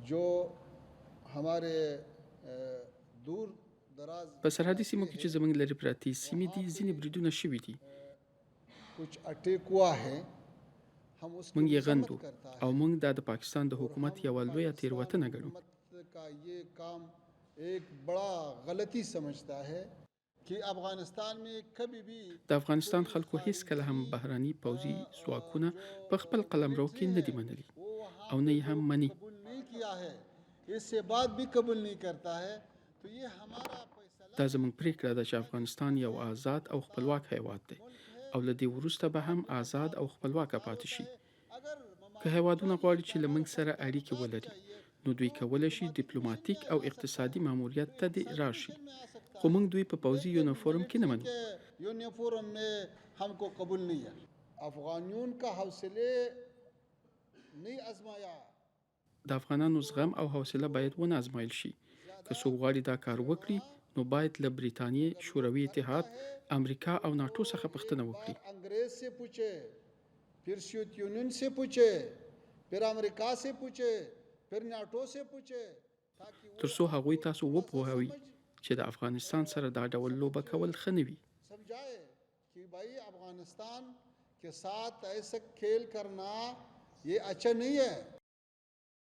जो हमारे दूर दराज په سرحدي سیمو کې چې زموږ لرې پرتې سیمې دي ځینې بریدونه شوي دي. कुछ अटैक हुआ है हम उसकी موږ یې मजम्मत غندو करता او है موږ دا د پاکستان د और حکومت हम یوه لویه पाकिस्तान تېروتنه ګڼو. हुकूमत का ये काम एक बड़ा गलती समझता है कि अफगानिस्तान में कभी भी د افغانستان خلکو هیڅ کله هم بهراني پوځي ځواکونه په خپل قلمرو کې نه دي منلي वो वहाँ او نه یې هم مني. कबूल नहीं किया है, इससे बात भी कबूल नहीं करता है. तो ये हमारा फैसला دا زموږ پریکړه ده چې افغانستان یو آزاد او خپلواک هیواد دی او له دې وروسته به هم آزاد او خپلواک پاتې شي. अगर که هیوادونه غواړي چې له موږ سره اړیکې ولري نو دوی کولی شي ډیپلوماټیک او اقتصادي ماموریت ته دې راشي، خو موږ دوی په پوځي یونیفورم کې نه منو. यूनिफॉर्म में हमको कबूल नहीं है. अफगानियों का हौसले नहीं आजमाया. د افغانانو زغم او حوصله باید ونه ازمایل شي. که څوک غواړي دا کار وکړي نو باید له بریتانیې، شوروي اتحاد، امریکا او ناټو څخه پوښتنه وکړي. अंग्रेज से पूछे, फिर सोवियत यूनियन से पूछे, फिर अमेरिका से पूछे, फिर नाटो से पूछे, ताकि वो تر څو هغوی تاسو وپوهوي چې د افغانستان سره دا ډول لوبه کول ښه نه وي. समझाए कि भाई अफगानिस्तान के साथ ऐसा खेल करना ये अच्छा नहीं है.